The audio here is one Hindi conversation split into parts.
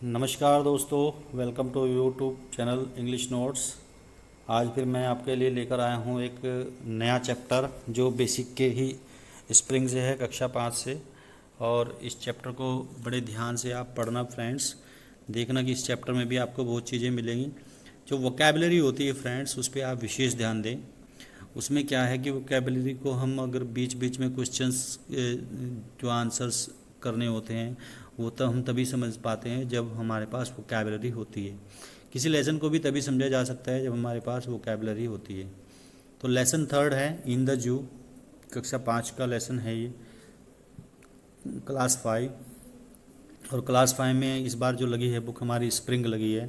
नमस्कार दोस्तों, welcome to YouTube channel English notes. आज फिर मैं आपके लिए लेकर आया हूँ एक नया चैप्टर जो बेसिक के ही स्प्रिंग से है, कक्षा 5 से। और इस चैप्टर को बड़े ध्यान से आप पढ़ना फ्रेंड्स। देखना कि इस चैप्टर में भी आपको बहुत चीज़ें मिलेंगी। जो वोकैबुलरी होती है फ्रेंड्स, उस पर आप विशेष ध्यान दें। उसमें क्या है कि वोकैबुलरी को हम अगर बीच बीच में क्वेश्चंस जो आंसर्स करने होते हैं वो तो हम तभी समझ पाते हैं जब हमारे पास वोकैबुलरी होती है। किसी लेसन को भी तभी समझा जा सकता है जब हमारे पास वोकैबुलरी होती है। तो लेसन थर्ड है इन द जू, कक्षा 5 का लेसन है ये, क्लास 5। और क्लास 5 में इस बार जो लगी है बुक हमारी स्प्रिंग लगी है।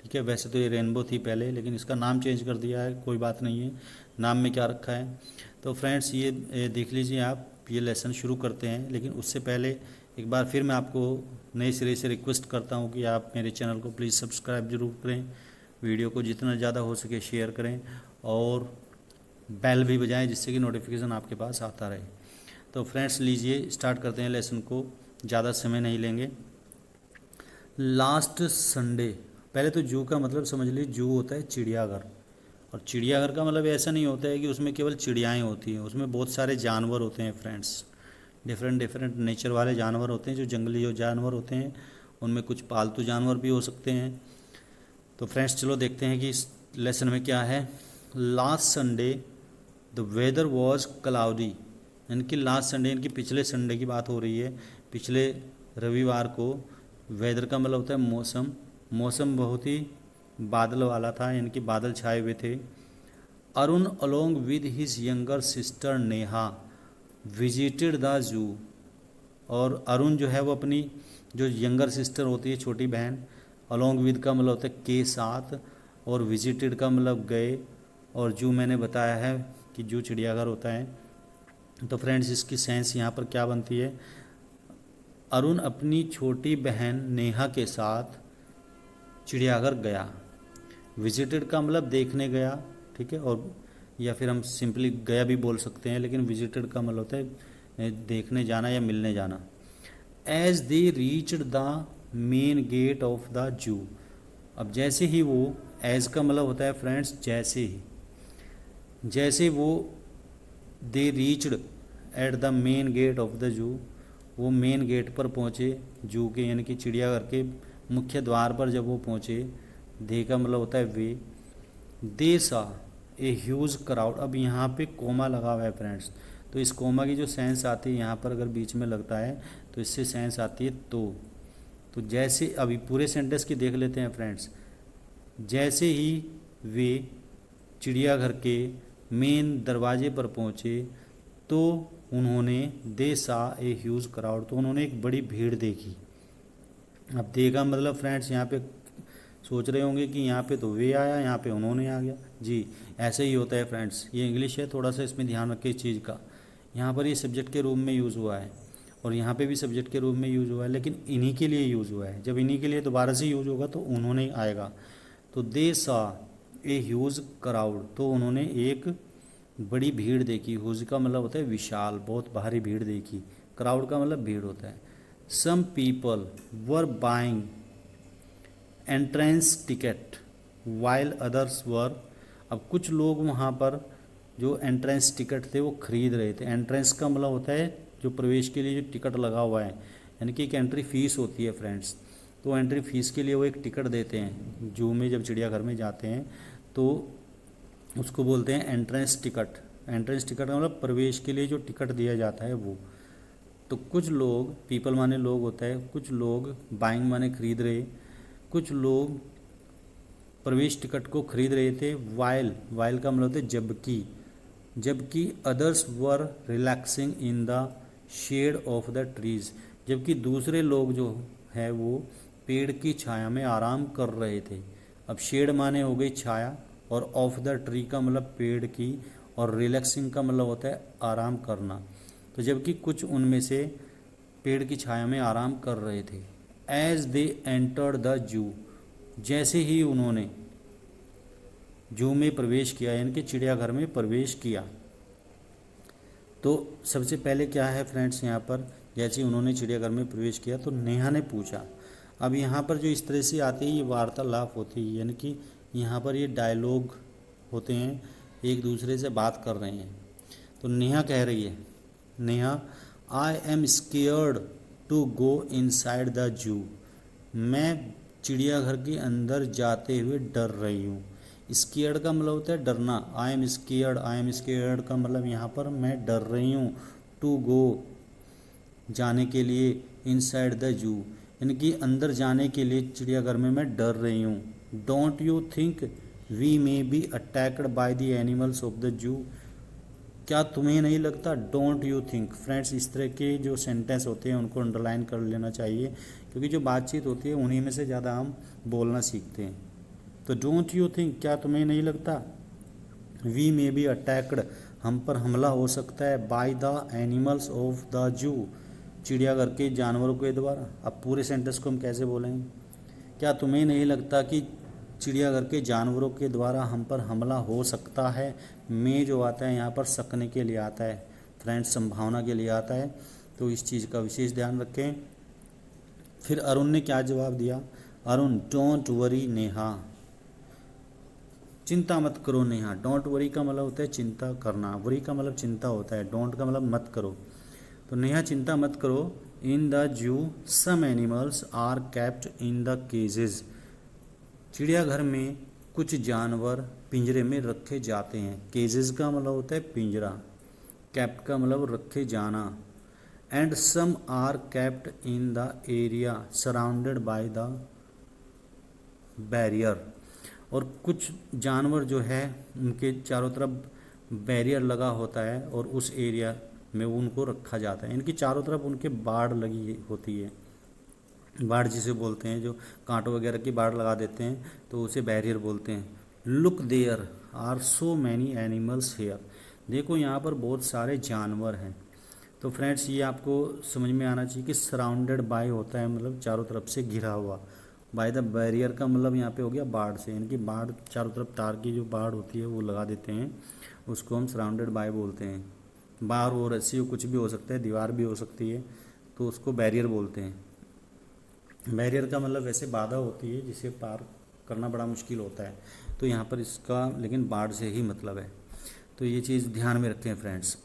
ठीक है, वैसे तो ये रेनबो थी पहले, लेकिन इसका नाम चेंज कर दिया है, कोई बात नहीं है। नाम में क्या रखा है तो फ्रेंड्स ये देख लीजिए आप। ये लेसन शुरू करते हैं, लेकिन उससे पहले एक बार फिर मैं आपको नए सिरे से रिक्वेस्ट करता हूँ कि आप मेरे चैनल को प्लीज़ सब्सक्राइब जरूर करें, वीडियो को जितना ज़्यादा हो सके शेयर करें और बेल भी बजाएं जिससे कि नोटिफिकेशन आपके पास आता रहे। तो फ्रेंड्स लीजिए स्टार्ट करते हैं लेसन को, ज़्यादा समय नहीं लेंगे। लास्ट संडे, पहले तो जू का मतलब समझ लीजिए। जू होता है चिड़ियाघर, और चिड़ियाघर का मतलब ऐसा नहीं होता है कि उसमें केवल चिड़ियाएँ होती हैं, उसमें बहुत सारे जानवर होते हैं फ्रेंड्स। डिफरेंट डिफरेंट नेचर वाले जानवर होते हैं, जो जंगली जो जानवर होते हैं, उनमें कुछ पालतू जानवर भी हो सकते हैं। तो फ्रेंड्स चलो देखते हैं कि इस लेसन में क्या है। Last Sunday the weather was cloudy, इनकी लास्ट संडे, इनकी पिछले संडे की बात हो रही है। पिछले रविवार को वेदर का मतलब होता है मौसम। मौसम बहुत ही बादल वाला था, इनके बादल छाए हुए थे। Arun along with his younger sister Neha visited the zoo, और अरुण जो है वो अपनी जो यंगर सिस्टर होती है, छोटी बहन, अलोंग विद का मतलब होता है के साथ, और विजिटेड का मतलब गए, और जू मैंने बताया है कि जू चिड़ियाघर होता है। तो फ्रेंड्स इसकी सेंस यहाँ पर क्या बनती है। अरुण अपनी छोटी बहन नेहा के साथ चिड़ियाघर गया। विजिटेड का मतलब देखने गया, ठीक है, और या फिर हम सिंपली गया भी बोल सकते हैं, लेकिन विजिटेड का मतलब होता है देखने जाना या मिलने जाना। As they reached the main gate of the zoo, अब जैसे ही वो, एज का मतलब होता है फ्रेंड्स जैसे ही, जैसे वो they reached at the main gate of the zoo, वो मेन गेट पर पहुँचे जू के, यानी कि चिड़ियाघर के मुख्य द्वार पर जब वो पहुँचे, दे का मतलब होता है वे, दे सा ए ह्यूज क्राउड। अब यहाँ पे कोमा लगा हुआ है फ्रेंड्स, तो इस कोमा की जो सेंस आती है यहाँ पर अगर बीच में लगता है तो इससे सेंस आती है तो जैसे अभी पूरे सेंटेंस की देख लेते हैं फ्रेंड्स। जैसे ही वे चिड़ियाघर के मेन दरवाजे पर पहुँचे तो उन्होंने दे सा ए ह्यूज क्राउड, तो उन्होंने एक बड़ी भीड़ देखी। अब देखा मतलब फ्रेंड्स यहाँ पे सोच रहे होंगे कि यहाँ पे तो वे आया, यहाँ पे उन्होंने आ गया। जी ऐसे ही होता है फ्रेंड्स, ये इंग्लिश है, थोड़ा सा इसमें ध्यान रखें इस चीज़ का। यहाँ पर ये सब्जेक्ट के रूप में यूज़ हुआ है, और यहाँ पे भी सब्जेक्ट के रूप में यूज़ हुआ है, लेकिन इन्हीं के लिए यूज़ हुआ है। जब इन्हीं के लिए दोबारा से यूज़ होगा तो उन्होंने आएगा। तो दे सा ए ह्यूज क्राउड, तो उन्होंने एक बड़ी भीड़ देखी। ह्यूज का मतलब होता है विशाल, बहुत भारी भीड़ देखी। क्राउड का मतलब भीड़ होता है। Some people were buying entrance ticket while others were, अब कुछ लोग वहाँ पर जो एंट्रेंस टिकट थे वो खरीद रहे थे। एंट्रेंस का मतलब होता है जो प्रवेश के लिए जो टिकट लगा हुआ है, यानी कि एक एंट्री फीस होती है फ्रेंड्स। तो एंट्री फीस के लिए वो एक टिकट देते हैं जू में, जब चिड़ियाघर में जाते हैं तो उसको बोलते हैं एंट्रेंस टिकट। एंट्रेंस टिकट का मतलब प्रवेश के लिए जो टिकट दिया जाता है वो। तो कुछ लोग, पीपल माने लोग होता है, कुछ लोग, बाइंग माने खरीद रहे, कुछ लोग प्रवेश टिकट को खरीद रहे थे। वाइल, वाइल का मतलब होता है जबकि, जबकि others were relaxing in the shade of the trees, जबकि दूसरे लोग जो है वो पेड़ की छाया में आराम कर रहे थे। अब शेड माने हो गई छाया, और ऑफ द ट्री का मतलब पेड़ की, और रिलैक्सिंग का मतलब होता है आराम करना। तो जबकि कुछ उनमें से पेड़ की छाया में आराम कर रहे थे। As they entered the zoo, जैसे ही उन्होंने जू में प्रवेश किया, यानी कि चिड़ियाघर में प्रवेश किया, तो सबसे पहले क्या है फ्रेंड्स यहाँ पर, जैसे ही उन्होंने चिड़ियाघर में प्रवेश किया तो नेहा ने पूछा। अब यहाँ पर जो इस तरह से आती है ये वार्तालाप होती है, यानी कि यहाँ पर ये डायलॉग होते हैं, एक दूसरे से बात कर रहे हैं। तो नेहा कह रही है, Neha, I am scared to go inside the zoo. मैं चिड़ियाघर के अंदर जाते हुए डर रही हूँ। स्केयर्ड का मतलब होता है डरना। आई एम स्केयर्ड का मतलब यहाँ पर मैं डर रही हूँ। टू गो जाने के लिए, इनसाइड द जू यानी कि अंदर जाने के लिए चिड़ियाघर में मैं डर रही हूँ। Don't you think we may be attacked by the animals of the zoo. क्या तुम्हें नहीं लगता? Don't you think. फ्रेंड्स, इस तरह के जो सेंटेंस होते हैं उनको अंडरलाइन कर लेना चाहिए, क्योंकि जो बातचीत होती है उन्हीं में से ज़्यादा हम बोलना सीखते हैं। तो डोंट यू थिंक, क्या तुम्हें नहीं लगता? वी मे बी अटैक्ड, हम पर हमला हो सकता है। Bye the animals of the जू, चिड़ियाघर के जानवरों के द्वारा। अब पूरे सेंटेंस को हम कैसे बोलेंगे? क्या तुम्हें नहीं लगता कि चिड़ियाघर के जानवरों के द्वारा हम पर हमला हो सकता है? में जो आता है यहाँ पर सकने के लिए आता है फ्रेंड्स, संभावना के लिए आता है, तो इस चीज़ का विशेष ध्यान रखें। फिर अरुण ने क्या जवाब दिया? अरुण, डोंट वरी नेहा, चिंता मत करो नेहा। डोंट वरी का मतलब होता है चिंता करना, वरी का मतलब चिंता होता है, डोंट का मतलब मत करो। तो नेहा चिंता मत करो। In the zoo some animals are kept in the cages, चिड़ियाघर में कुछ जानवर पिंजरे में रखे जाते हैं। केजेस का मतलब होता है पिंजरा, केप्ट का मतलब रखे जाना। And some are kept in the area surrounded by the barrier, और कुछ जानवर जो है उनके चारों तरफ बैरियर लगा होता है और उस एरिया में उनको रखा जाता है। इनकी चारों तरफ उनके बाड़ लगी होती है, बाड़ जिसे बोलते हैं, जो कांटों वगैरह की बाड़ लगा देते हैं तो उसे बैरियर बोलते हैं। Look there are so many animals here, देखो यहाँ पर बहुत सारे जानवर हैं। तो फ्रेंड्स, ये आपको समझ में आना चाहिए कि सराउंडेड बाय होता है मतलब चारों तरफ से घिरा हुआ। बाय द बैरियर का मतलब यहाँ पे हो गया बाढ़ से, यानी कि बाढ़, चारों तरफ तार की जो बाढ़ होती है वो लगा देते हैं, उसको हम सराउंडेड बाय बोलते हैं। बाढ़ हो, रस्सी हो, कुछ भी हो सकता है, दीवार भी हो सकती है, तो उसको बैरियर बोलते हैं। बैरियर का मतलब वैसे बाधा होती है जिसे पार करना बड़ा मुश्किल होता है, तो यहाँ पर इसका लेकिन बाढ़ से ही मतलब है। तो ये चीज़ ध्यान में रखें friends.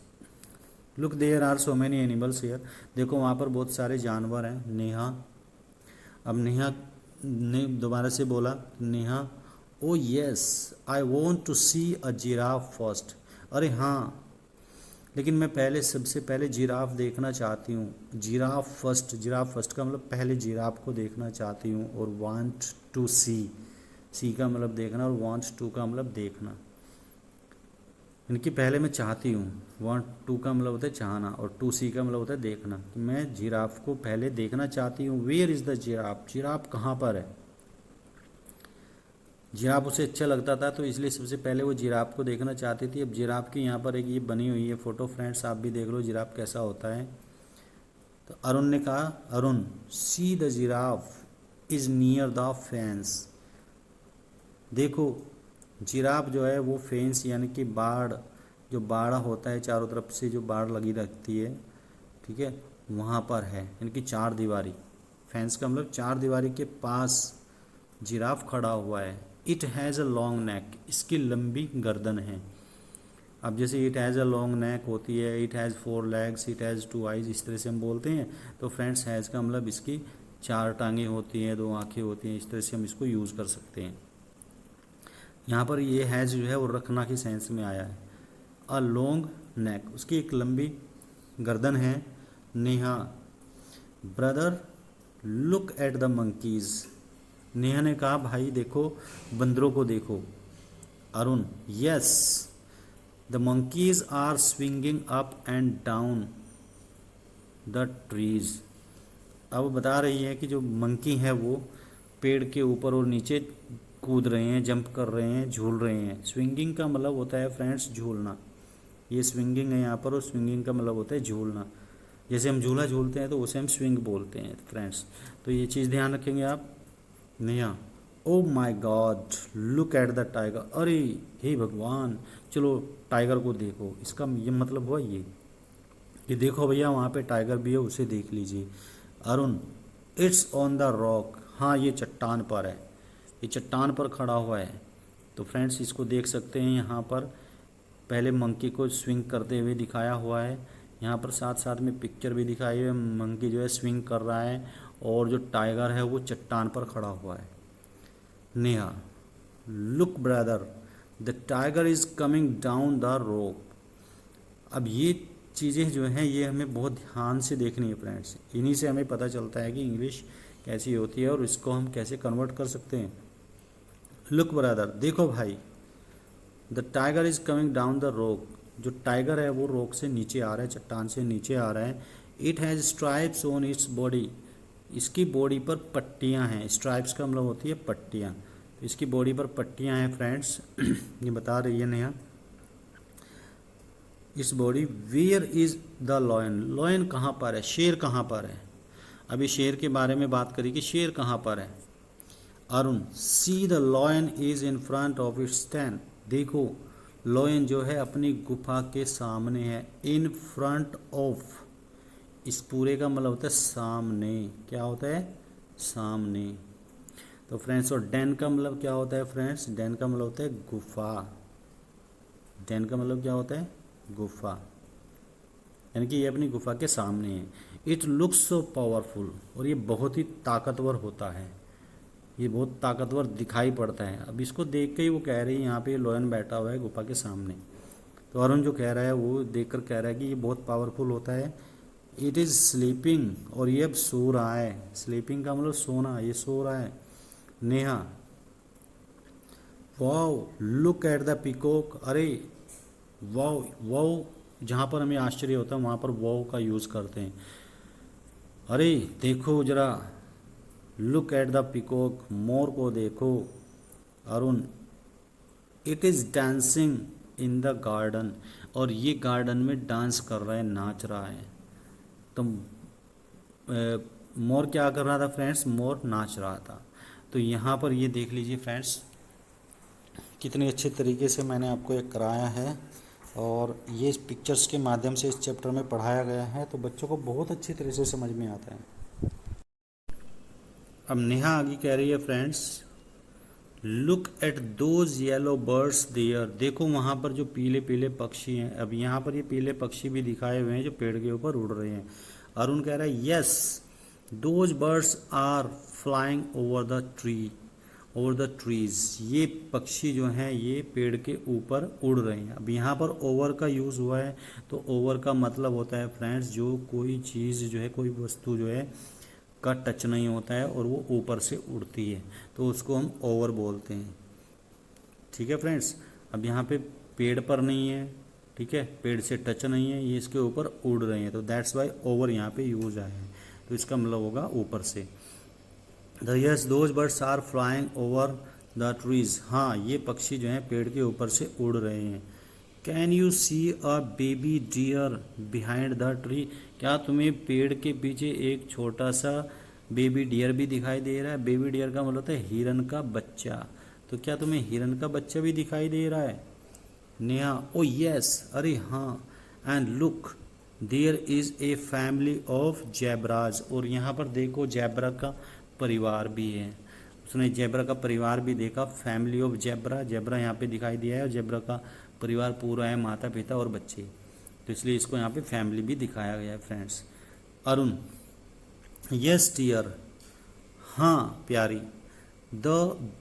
Look there are so many animals here, देखो वहाँ पर बहुत सारे जानवर हैं। नेहा, अब नेहा ने दोबारा से बोला, Neha, oh yes I want to see a giraffe first, अरे हाँ, लेकिन मैं पहले, सबसे पहले जिराफ देखना चाहती हूँ। जिराफ फर्स्ट, जिराफ फर्स्ट का मतलब पहले जिराफ को देखना चाहती हूँ। और वांट टू सी, सी का मतलब देखना और वांट टू का मतलब देखना, इनकी पहले मैं चाहती हूँ। वांट टू का मतलब होता है चाहना और टू सी का मतलब होता है देखना, कि मैं जिराफ को पहले देखना चाहती हूँ। Where is the giraffe, giraffe कहाँ पर है? जिराफ उसे अच्छा लगता था तो इसलिए सबसे पहले वो जिराफ को देखना चाहती थी। अब जिराफ की यहाँ पर एक ये बनी हुई है फ़ोटो फ्रेंड्स, आप भी देख लो जिराफ कैसा होता है। तो अरुण ने कहा, Arun, see the giraffe is near the fence, देखो जिराफ जो है वो फेंस यानी कि बाड़, जो बाड़ा होता है चारों तरफ से जो बाड़ लगी रहती है, ठीक है, वहाँ पर है, यानी कि चार दीवारी। फेंस का मतलब चार दीवारी के पास जिराफ खड़ा हुआ है। इट हैज़ अ लॉन्ग नेक, इसकी लंबी गर्दन है। अब जैसे इट हैज़ अ लॉन्ग नेक होती है, it has 4 legs, it has 2 eyes, इस तरह से हम बोलते हैं। तो फ्रेंड्स, हैज़ का मतलब इसकी 4 टांगें होती हैं, 2 आँखें होती हैं, इस तरह से हम इसको यूज़ कर सकते हैं। यहाँ पर ये हैज़ जो है वो रखना के सेंस में आया है। अ लॉन्ग नेक, उसकी एक लंबी गर्दन है। Neha, brother look at the monkeys, Neha ने कहा, भाई देखो, बंदरों को देखो। Arun, yes the monkeys are swinging up and down the trees, अब बता रही है कि जो मंकी है वो पेड़ के ऊपर और नीचे कूद रहे हैं, जंप कर रहे हैं, झूल रहे हैं। स्विंगिंग का मतलब होता है फ्रेंड्स झूलना, ये स्विंगिंग है यहाँ पर, और स्विंगिंग का मतलब होता है झूलना। जैसे हम झूला झूलते हैं तो उसे हम स्विंग बोलते हैं फ्रेंड्स, तो ये चीज़ ध्यान रखेंगे आप। Neha, oh my god look at the tiger, अरे हे भगवान, चलो टाइगर को देखो, इसका ये मतलब हुआ ये कि देखो भैया वहाँ पे टाइगर भी है, उसे देख लीजिए। Arun, it's on the rock, हाँ ये चट्टान पर है, ये चट्टान पर खड़ा हुआ है। तो फ्रेंड्स इसको देख सकते हैं, यहाँ पर पहले मंकी को स्विंग करते हुए दिखाया हुआ है, यहाँ पर साथ साथ में पिक्चर भी दिखाई है, मंकी जो है स्विंग कर रहा है और जो टाइगर है वो चट्टान पर खड़ा हुआ है। Neha, look brother, the tiger is coming down the rock. अब ये चीज़ें जो हैं ये हमें बहुत ध्यान से देखनी है फ्रेंड्स, इन्हीं से हमें पता चलता है कि इंग्लिश कैसी होती है और इसको हम कैसे कन्वर्ट कर सकते हैं। लुक ब्रदर, देखो भाई, the tiger is coming down the rock, जो टाइगर है वो रॉक से नीचे आ रहा है, चट्टान से नीचे आ रहा है। It has stripes on its body, इसकी बॉडी पर पट्टियां हैं, स्ट्राइप्स का मतलब होती है पट्टियां, तो इसकी बॉडी पर पट्टियां हैं फ्रेंड्स। ये बता रही है नेहा, इस body, where is the lion, lion कहाँ पर है, शेर कहाँ पर है। अभी शेर के बारे में बात करी कि शेर कहाँ पर है। Arun, see the lion is in front of its ten, देखो लॉयन जो है अपनी गुफा के सामने है, इन फ्रंट ऑफ, इस पूरे का मतलब होता है सामने, क्या होता है सामने। तो फ्रेंड्स और डेन का मतलब क्या होता है फ्रेंड्स, डेन का मतलब होता है गुफा, डेन का मतलब क्या होता है गुफा, यानी कि ये अपनी गुफा के सामने है। इट लुक्स सो पावरफुल, और ये बहुत ही ताकतवर होता है, ये बहुत ताकतवर दिखाई पड़ता है। अब इसको देख के ही वो कह रही है यहाँ पे लॉयन बैठा हुआ है गुफा के सामने। तो अरुण जो कह रहा है वो देखकर कह रहा है कि ये बहुत पावरफुल होता है। इट इज़ स्लीपिंग, और ये अब सो रहा है, स्लीपिंग का मतलब सोना, ये सो रहा है। Neha, wow look at the peacock, अरे वाओ, वाओ जहाँ पर हमें आश्चर्य होता है वहाँ पर वाओ का यूज़ करते हैं। अरे देखो जरा, लुक एट द पीकॉक, मोर को देखो। Arun, it is dancing in the garden, और ये गार्डन में डांस कर रहा है, नाच रहा है। तो मोर क्या कर रहा था फ्रेंड्स, मोर नाच रहा था। तो यहाँ पर ये देख लीजिए फ्रेंड्स, कितने अच्छे तरीके से मैंने आपको एक कराया है, और ये पिक्चर्स के माध्यम से इस चैप्टर में पढ़ाया गया है, तो बच्चों को बहुत अच्छी तरह से समझ में आता है। अब नेहा आगे कह रही है friends, look at those yellow birds there, देखो वहाँ पर जो पीले पीले पक्षी हैं। अब यहाँ पर ये पीले पक्षी भी दिखाए हुए हैं जो पेड़ के ऊपर उड़ रहे हैं। अरुण कह रहा है yes, those birds are flying over the tree, over the trees, ये पक्षी जो हैं ये पेड़ के ऊपर उड़ रहे हैं। अब यहाँ पर ओवर का यूज़ हुआ है, तो ओवर का मतलब होता है फ्रेंड्स जो कोई चीज़ जो है, कोई वस्तु जो है का टच नहीं होता है और वो ऊपर से उड़ती है, तो उसको हम ओवर बोलते हैं। ठीक है फ्रेंड्स, अब यहाँ पे पेड़ पर नहीं है, ठीक है, पेड़ से टच नहीं है, ये इसके ऊपर उड़ रहे हैं, तो दैट्स वाई ओवर यहाँ पे यूज आया है, तो इसका मतलब होगा ऊपर से। The yes those birds are flying over the trees, हाँ ये पक्षी जो हैं पेड़ के ऊपर से उड़ रहे हैं। Can you see a baby deer behind the tree, क्या तुम्हें पेड़ के पीछे एक छोटा सा बेबी डियर भी दिखाई दे रहा है। बेबी डियर का मतलब होता है हिरन का बच्चा, तो क्या तुम्हें हिरन का बच्चा भी दिखाई दे रहा है। नेहा, ओ यस, अरे हाँ, and look there is a family of zebras, और यहाँ पर देखो जैबरा का परिवार भी है, उसने जैबरा का परिवार भी देखा, फैमिली ऑफ जैबरा, जैबरा यहाँ पे दिखाई दिया है और जैबरा का परिवार पूरा है, माता पिता और बच्चे, तो इसलिए इसको यहाँ पे फैमिली भी दिखाया गया है फ्रेंड्स। अरुण, यस डियर, हाँ प्यारी, the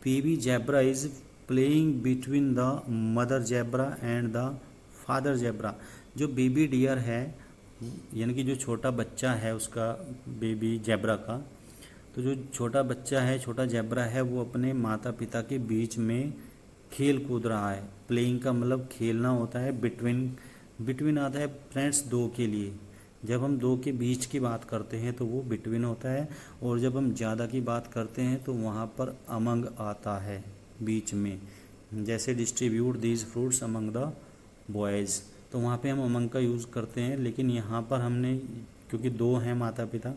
baby zebra is playing between the mother zebra and the father zebra, जो बेबी डियर है यानी कि जो छोटा बच्चा है उसका, बेबी जैबरा का, तो जो छोटा बच्चा है, छोटा जैबरा है, वो अपने माता पिता के बीच में खेल कूद रहा है। प्लेइंग का मतलब खेलना होता है, बिटवीन, बिटवीन आता है फ्रेंड्स दो के लिए, जब हम दो के बीच की बात करते हैं तो वो बिटवीन होता है, और जब हम ज़्यादा की बात करते हैं तो वहाँ पर अमंग आता है बीच में, जैसे distribute these fruits among the boys, तो वहाँ पे हम अमंग का यूज़ करते हैं। लेकिन यहाँ पर हमने, क्योंकि दो हैं माता पिता,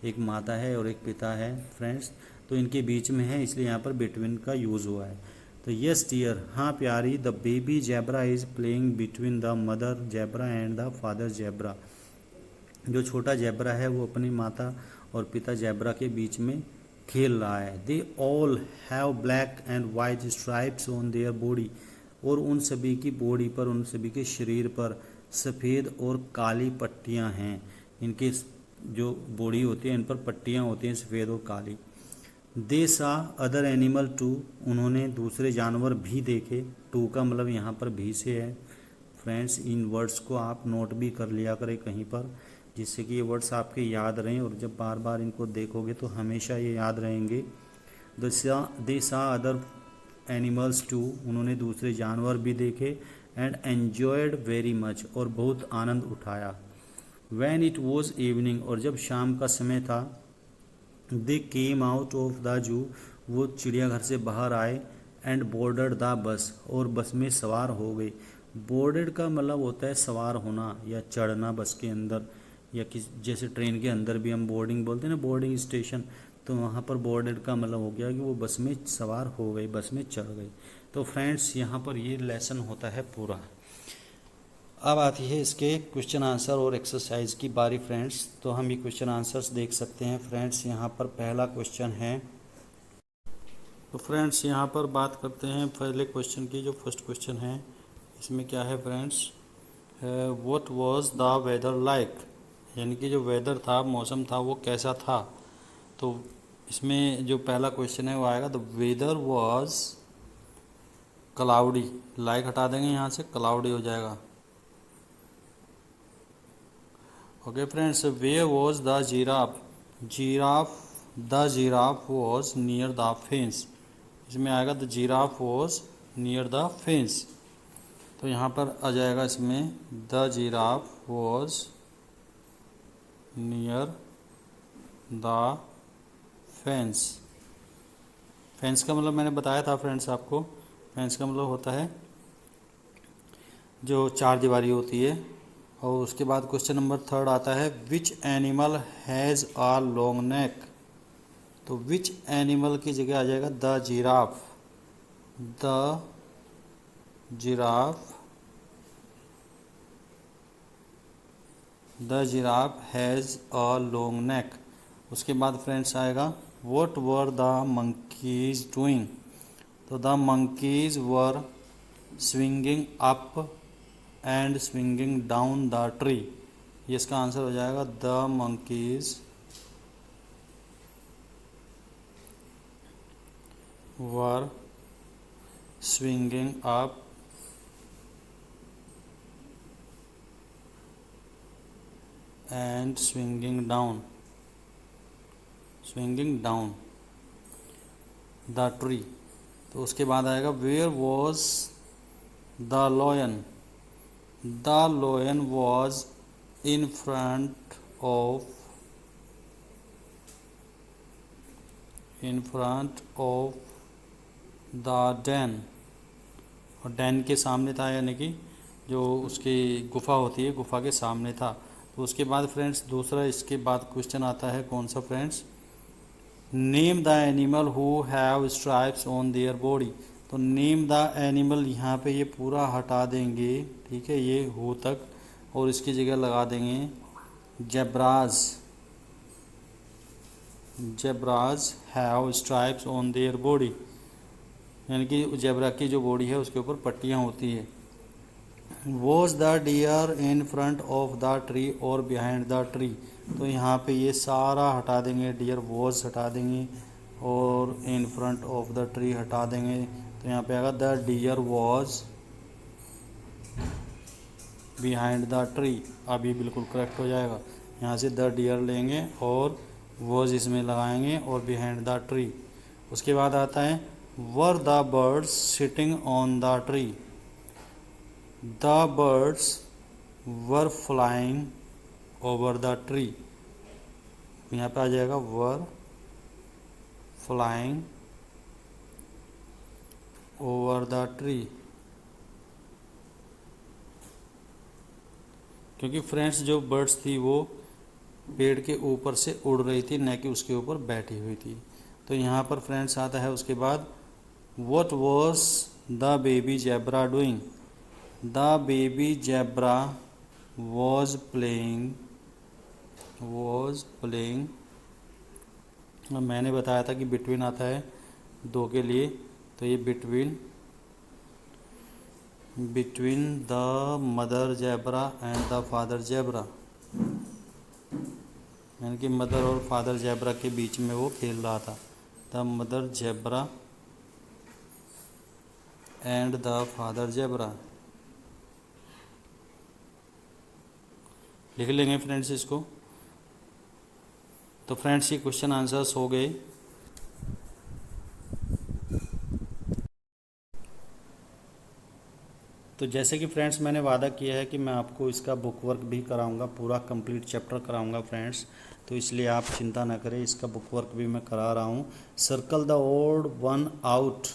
एक माता है और एक पिता है फ्रेंड्स, तो इनके बीच में है, इसलिए यहाँ पर बिटवीन का यूज़ हुआ है। तो यस डियर, हाँ प्यारी, the baby zebra is playing between the mother zebra and the father zebra, जो छोटा जैबरा है वो अपनी माता और पिता जेब्रा के बीच में खेल रहा है। They all have black and white stripes on their body, और उन सभी की बॉडी पर, उन सभी के शरीर पर सफ़ेद और काली पट्टियां हैं। इनके जो बॉडी होती है इन पर पट्टियां होती हैं सफ़ेद और काली। दे सा अदर एनिमल टू, उन्होंने दूसरे जानवर भी देखे। टू का मतलब यहाँ पर भी से है। फ्रेंड्स, इन वर्ड्स को आप नोट भी कर लिया करें कहीं पर, जिससे कि ये वर्ड्स आपके याद रहें, और जब बार बार इनको देखोगे तो हमेशा ये याद रहेंगे। दे सा अदर एनिमल्स टू, उन्होंने दूसरे जानवर भी देखे। एंड एन्जॉयड वेरी मच, और बहुत आनंद उठाया। वैन इट वॉज इवनिंग, और जब शाम का समय था। They came out of the zoo, वो चिड़ियाघर से बाहर आए। एंड बोर्डर द बस, और बस में सवार हो गए। बोर्डेड का मतलब होता है सवार होना या चढ़ना बस के अंदर, या किस जैसे ट्रेन के अंदर भी हम बोर्डिंग बोलते हैं ना, बोर्डिंग स्टेशन, तो वहाँ पर बोर्डेड का मतलब हो गया कि वो बस में सवार हो गए, बस में चढ़ गए। तो फ्रेंड्स, यहाँ पर ये लेसन होता है पूरा। अब आती है इसके क्वेश्चन आंसर और एक्सरसाइज की बारी फ्रेंड्स। तो हम ये क्वेश्चन आंसर्स देख सकते हैं फ्रेंड्स। यहाँ पर पहला क्वेश्चन है, तो फ्रेंड्स यहाँ पर बात करते हैं पहले क्वेश्चन की। जो फर्स्ट क्वेश्चन है इसमें क्या है friends, what was the weather like, यानी कि जो वेदर था, मौसम था, वो कैसा था। तो इसमें जो पहला क्वेश्चन है वो आएगा, the weather was cloudy, like हटा देंगे यहाँ से, क्लाउडी हो जाएगा। Okay friends, where was the giraffe, the giraffe was near the fence, इसमें आएगा the giraffe was near the fence. तो यहाँ पर आ जाएगा इसमें the giraffe was near the fence. Fence का मतलब मैंने बताया था फ्रेंड्स आपको, फेंस का मतलब होता है जो चार दीवारी होती है। और उसके बाद क्वेश्चन नंबर थर्ड आता है, which animal has a long neck. तो विच एनिमल की जगह आ जाएगा the giraffe, the giraffe, the giraffe has a long neck. उसके बाद फ्रेंड्स आएगा, what were the monkeys doing. तो the monkeys were swinging up and swinging down the tree, ये इसका आंसर हो जाएगा। The monkeys were swinging up and swinging down the tree. तो उसके बाद आएगा, where was the lion, the lion was in front of the Dan, और डैन के सामने था, यानी कि जो उसकी गुफा होती है, गुफा के सामने था। तो उसके बाद फ्रेंड्स दूसरा इसके बाद क्वेश्चन आता है, कौन सा friends, name the animal who have stripes on their body. तो नेम द एनिमल, यहाँ पे ये पूरा हटा देंगे, ठीक है, ये हो तक, और इसकी जगह लगा देंगे zebras have stripes on their body, यानी कि जेब्रा की जो बॉडी है उसके ऊपर पट्टियाँ होती है। Was the deer in front of the tree और बिहाइंड द ट्री। तो यहाँ पे ये सारा हटा देंगे, डियर वॉज हटा देंगे और in front of the tree हटा देंगे। तो यहाँ पे आएगा the deer was behind the tree. अब ये बिल्कुल करेक्ट हो जाएगा। यहाँ से द डियर लेंगे और वॉज इसमें लगाएंगे और बिहाइंड द ट्री। उसके बाद आता है, were the birds sitting on the tree. The birds were flying over the tree. यहाँ पे आ जाएगा वर फ्लाइंग ओवर द ट्री, क्योंकि फ्रेंड्स जो बर्ड्स थी वो पेड़ के ऊपर से उड़ रही थी, न कि उसके ऊपर बैठी हुई थी। तो यहाँ पर फ्रेंड्स आता है उसके बाद, what was the baby zebra doing. The baby zebra was playing मैंने बताया था कि बिटवीन आता है दो के लिए, तो ये between the mother zebra and the father zebra, यानी कि मदर और फादर जेब्रा के बीच में वो खेल रहा था। The mother zebra and the father zebra, लिख लेंगे फ्रेंड्स इसको। तो फ्रेंड्स ये क्वेश्चन आंसर्स हो गए। तो जैसे कि फ्रेंड्स मैंने वादा किया है कि मैं आपको इसका बुक वर्क भी कराऊंगा, पूरा कंप्लीट चैप्टर कराऊंगा फ्रेंड्स, तो इसलिए आप चिंता ना करें, इसका बुक वर्क भी मैं करा रहा हूँ। Circle the odd one out,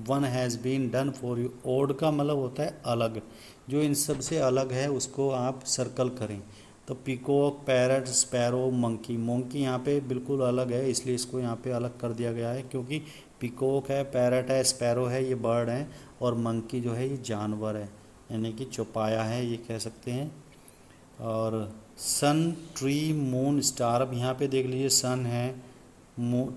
one has been done for you. Odd का मतलब होता है अलग, जो इन सब से अलग है उसको आप सर्कल करें। तो peacock, parrot, sparrow, monkey, monkey यहाँ पे बिल्कुल अलग है, इसलिए इसको यहाँ पे अलग कर दिया गया है, क्योंकि पीकॉक है, पैरट है, स्पैरो है, ये बर्ड हैं, और मंकी जो है ये जानवर है, यानी कि चौपाया है ये कह सकते हैं। और सन, ट्री, मून, स्टार, अब यहाँ पे देख लीजिए सन है,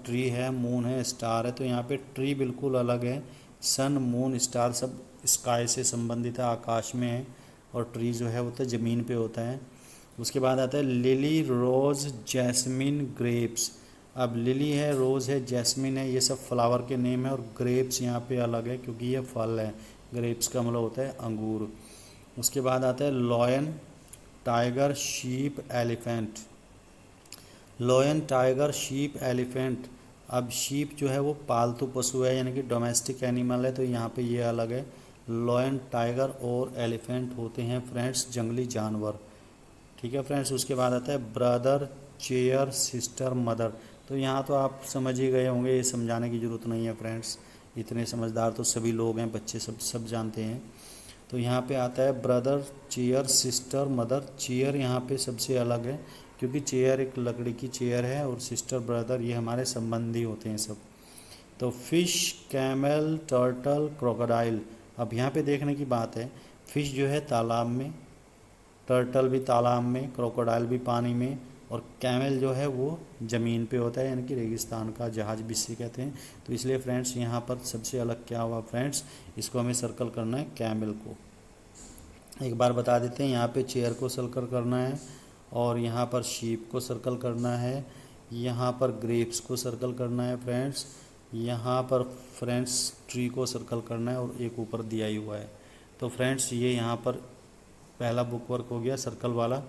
ट्री है, मून है, स्टार है, तो यहाँ पे ट्री बिल्कुल अलग है। सन, मून, स्टार सब स्काई से संबंधित है, आकाश में है, और ट्री जो है वो तो ज़मीन पे होता है। उसके बाद आता है लिली, रोज़, जैस्मिन, ग्रेप्स। अब लिली है, रोज़ है, जैस्मिन है, ये सब फ्लावर के नेम है, और ग्रेप्स यहाँ पे अलग है क्योंकि ये फल है। ग्रेप्स का मतलब होता है अंगूर। उसके बाद आता है lion, tiger, sheep, elephant. Lion, tiger, sheep, elephant. अब शीप जो है वो पालतू पशु है, यानी कि डोमेस्टिक एनिमल है, तो यहाँ पे ये अलग है। लॉयन, टाइगर और एलिफेंट होते हैं फ्रेंड्स जंगली जानवर। ठीक है फ्रेंड्स। उसके बाद आता है ब्रदर, चेयर, सिस्टर, मदर। तो यहाँ तो आप समझ ही गए होंगे, ये समझाने की ज़रूरत नहीं है फ्रेंड्स, इतने समझदार तो सभी लोग हैं, बच्चे सब जानते हैं। तो यहाँ पे आता है brother, chair, sister, mother. Chair यहाँ पे सबसे अलग है क्योंकि चेयर एक लकड़ी की चेयर है, और सिस्टर, ब्रदर ये हमारे संबंधी होते हैं सब। तो फिश, कैमल, टर्टल, क्रोकोडाइल। अब यहाँ पे देखने की बात है, फिश जो है तालाब में, टर्टल भी तालाब में, क्रोकोडाइल भी पानी में, और कैमल जो है वो ज़मीन पे होता है, यानी कि रेगिस्तान का जहाज भी इसे कहते हैं। तो इसलिए फ्रेंड्स यहाँ पर सबसे अलग क्या हुआ फ्रेंड्स, इसको हमें सर्कल करना है कैमल को। एक बार बता देते हैं, यहाँ पे चेयर को सर्कल करना है, और यहाँ पर शीप को सर्कल करना है, यहाँ पर ग्रेप्स को सर्कल करना है फ्रेंड्स, यहाँ पर फ्रेंड्स ट्री को सर्कल करना है, और एक ऊपर दिया ही हुआ है। तो फ्रेंड्स ये यहाँ पर पहला बुक वर्क हो गया सर्कल वाला।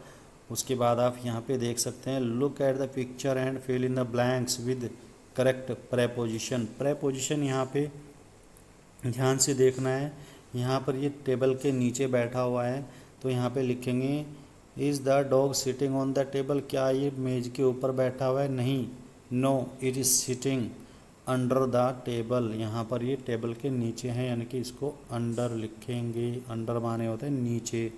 उसके बाद आप यहाँ पे देख सकते हैं, look at the picture and fill in the blanks with correct preposition. Preposition यहाँ पे ध्यान से देखना है। यहाँ पर ये टेबल के नीचे बैठा हुआ है, तो यहाँ पे लिखेंगे is the dog sitting on the table. क्या ये मेज़ के ऊपर बैठा हुआ है? नहीं, no it is sitting under the table. यहाँ पर ये टेबल के नीचे है, यानी कि इसको अंडर लिखेंगे। अंडर माने होते हैं नीचे।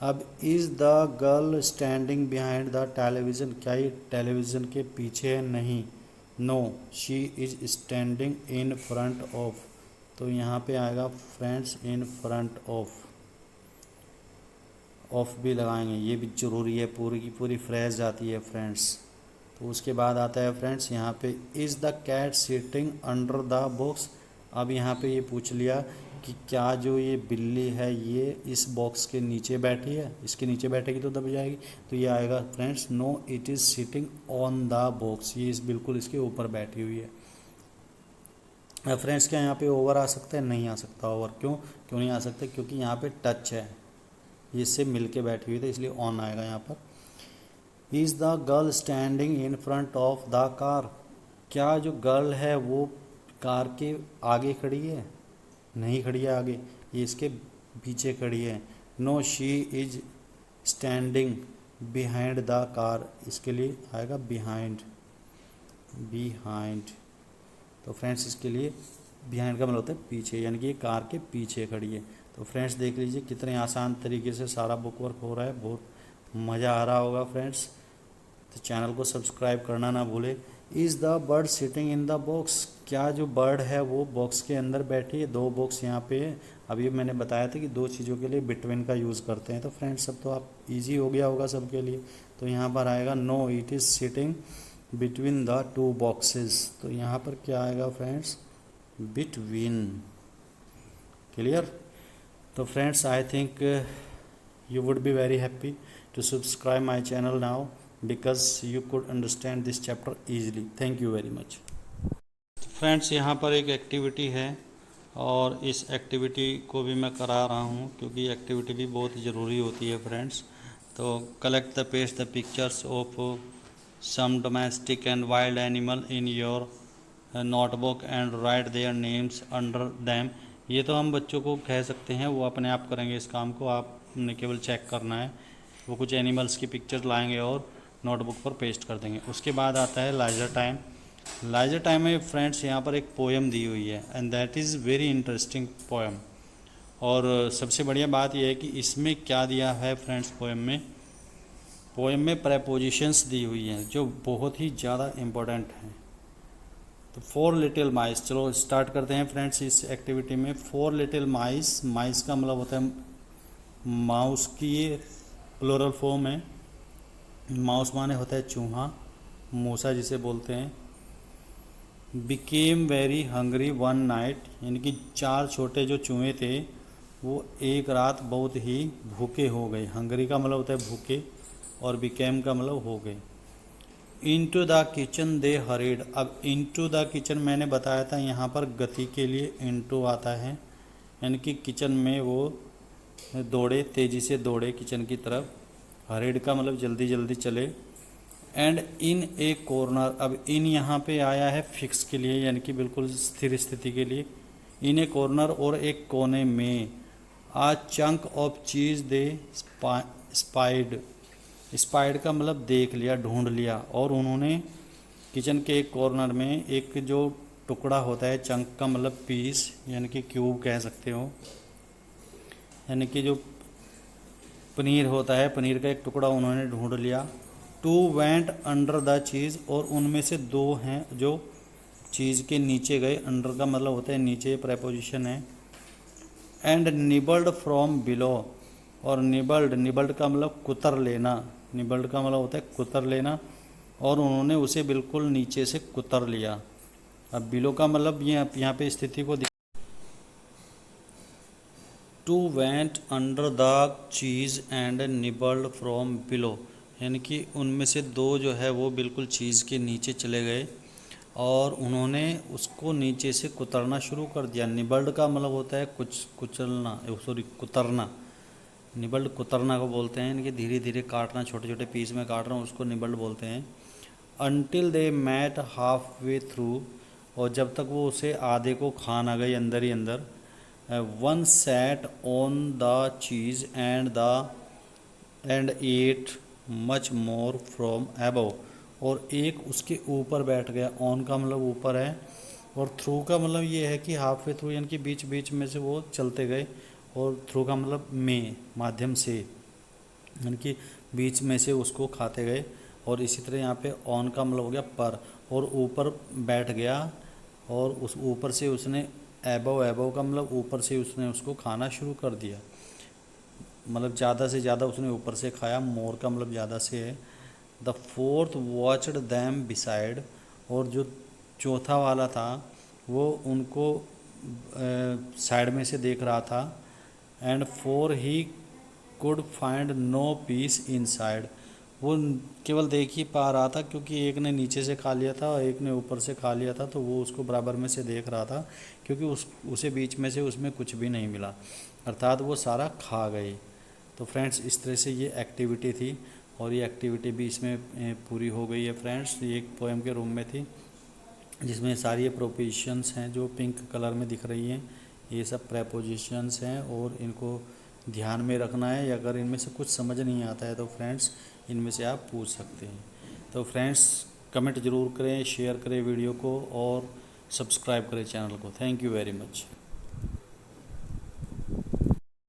अब is the girl standing behind the television. क्या ये टेलीविज़न के पीछे है? नहीं, no she is standing in front of. तो यहाँ पे आएगा friends in front of, of भी लगाएंगे, ये भी ज़रूरी है, पूरी की पूरी फ्रेज आती है फ्रेंड्स। तो उसके बाद आता है फ्रेंड्स यहाँ पे is the cat sitting under the box. अब यहाँ पे ये पूछ लिया कि क्या जो ये बिल्ली है ये इस बॉक्स के नीचे बैठी है? इसके नीचे बैठेगी तो दब जाएगी, तो ये आएगा friends no it is sitting on the box. ये इस बिल्कुल इसके ऊपर बैठी हुई है। फ्रेंड्स क्या यहाँ पे ओवर आ सकता है? नहीं आ सकता ओवर। क्यों नहीं आ सकता? क्योंकि यहाँ पे टच है, ये इससे मिल के बैठी हुई थी, इसलिए ऑन आएगा यहाँ पर। Is the girl standing in front of the car. क्या जो गर्ल है वो कार के आगे खड़ी है? नहीं खड़ी है आगे, ये इसके पीछे खड़ी है। No she is standing behind the car. इसके लिए आएगा बिहाइंड, बिहाइंड। तो फ्रेंड्स इसके लिए बिहाइंड का मतलब होता है पीछे, यानी कि ये कार के पीछे खड़ी है। तो फ्रेंड्स देख लीजिए कितने आसान तरीके से सारा बुक वर्क हो रहा है, बहुत मज़ा आ रहा होगा फ्रेंड्स। तो चैनल को सब्सक्राइब करना ना भूले। Is the bird sitting in the box. क्या जो बर्ड है वो बॉक्स के अंदर बैठी है? दो बॉक्स यहाँ पे है। अभी मैंने बताया था कि दो चीज़ों के लिए बिटवीन का यूज़ करते हैं। तो फ्रेंड्स सब तो आप इजी हो गया होगा सबके लिए। तो यहाँ पर आएगा no it is sitting between the two boxes, तो यहाँ पर क्या आएगा फ्रेंड्स, बिटवीन। क्लियर। तो friends I think you would be very happy to subscribe my channel now because you could understand this chapter easily. Thank you very much. Friends यहाँ पर एक एक्टिविटी है और इस एक्टिविटी को भी मैं करा रहा हूँ क्योंकि एक्टिविटी भी बहुत ज़रूरी होती है फ्रेंड्स। तो collect the paste the pictures of some domestic and wild animal in your notebook and write their names under them. ये तो हम बच्चों को कह सकते हैं, वो अपने आप करेंगे इस काम को, आपने केवल चेक करना है। वो कुछ एनिमल्स की पिक्चर लाएंगे और नोटबुक पर पेस्ट कर देंगे। उसके बाद आता है लाइजर टाइम। लाइजर टाइम में फ्रेंड्स यहाँ पर एक पोएम दी हुई है and that is very interesting poem. और सबसे बढ़िया बात यह है कि इसमें क्या दिया है फ्रेंड्स, पोएम में प्रेपोजिशंस दी हुई हैं जो बहुत ही ज़्यादा इम्पोर्टेंट हैं। तो 4 लिटिल माइस, चलो स्टार्ट करते हैं फ्रेंड्स इस एक्टिविटी में। 4 लिटिल माइस, माइस का मतलब होता है माउस की ये प्लूरल फॉर्म है। माउस माने होता है चूहा, मूसा जिसे बोलते हैं। Became very hungry one night, यानी कि 4 छोटे जो चूहे थे वो एक रात बहुत ही भूखे हो गए। हंग्री का मतलब होता है भूखे और बिकेम का मतलब हो गए। Into the kitchen they hurried, अब इनटू द किचन मैंने बताया था यहाँ पर गति के लिए इनटू आता है, यानी कि किचन में वो दौड़े, तेज़ी से दौड़े किचन की तरफ। हरीड का मतलब जल्दी जल्दी चले। एंड इन ए कॉर्नर, अब इन यहाँ पे आया है फिक्स के लिए, यानी कि बिल्कुल स्थिर स्थिति के लिए। इन ए कॉर्नर, और एक कोने में। A chunk of cheese they spied, spied का मतलब देख लिया, ढूंढ लिया। और उन्होंने किचन के एक कॉर्नर में एक जो टुकड़ा होता है, चंक का मतलब पीस, यानी कि क्यूब कह सकते हो, यानी कि जो पनीर होता है, पनीर का एक टुकड़ा उन्होंने ढूंढ लिया। 2 वेंट अंडर द चीज़, और उनमें से 2 हैं जो चीज़ के नीचे गए। अंडर का मतलब होता है नीचे, प्रेपोजिशन है। एंड निबल्ड फ्रॉम बिलो, और निबल्ड का मतलब कुतर लेना, निबल्ड का मतलब होता है कुतर लेना, और उन्होंने उसे बिल्कुल नीचे से कुतर लिया। अब बिलो का मतलब ये यहाँ पे स्थिति को 2 went under the cheese and nibbled from below, यानी कि उनमें से 2 जो है वो बिल्कुल चीज़ के नीचे चले गए और उन्होंने उसको नीचे से कुतरना शुरू कर दिया। निबल्ड का मतलब होता है कुचलना, सॉरी कुतरना। निबल्ड कुतरना को बोलते हैं, यानी कि धीरे धीरे काटना, छोटे छोटे पीस में काट रहा हूँ, उसको निबल्ड बोलते हैं। Until they met half way through, और जब तक वो उसे आधे को खा ना गई अंदर ही अंदर। One sat on the cheese and eight much more from above, और एक उसके ऊपर बैठ गया। ऑन का मतलब ऊपर है, और थ्रू का मतलब ये है कि हाफ वे थ्रू, यानी कि बीच बीच में से वो चलते गए, और थ्रू का मतलब में, माध्यम से, यानी कि बीच में से उसको खाते गए। और इसी तरह यहाँ पे ऑन का मतलब हो गया पर, और ऊपर बैठ गया, और उस ऊपर से उसने एबव का मतलब ऊपर से उसने उसको खाना शुरू कर दिया, मतलब ज़्यादा से ज़्यादा उसने ऊपर से खाया। मोर का मतलब ज़्यादा से है। The fourth watched them beside, और जो चौथा वाला था वो उनको साइड में से देख रहा था। And for he could find no peace inside, वो केवल देख ही पा रहा था क्योंकि एक ने नीचे से खा लिया था और एक ने ऊपर से खा लिया था, तो वो उसको बराबर में से देख रहा था क्योंकि उसे बीच में से उसमें कुछ भी नहीं मिला, अर्थात वो सारा खा गए। तो फ्रेंड्स इस तरह से ये एक्टिविटी थी, और ये एक्टिविटी भी इसमें पूरी हो गई है फ्रेंड्स। ये एक पोएम के रूम में थी जिसमें सारी ये प्रोपोजिशंस हैं जो पिंक कलर में दिख रही हैं, ये सब प्रेपोजिशंस हैं, और इनको ध्यान में रखना है। अगर इनमें से कुछ समझ नहीं आता है तो फ्रेंड्स इनमें से आप पूछ सकते हैं। तो फ्रेंड्स कमेंट ज़रूर करें, शेयर करें वीडियो को, और सब्सक्राइब करें चैनल को। Thank you very much.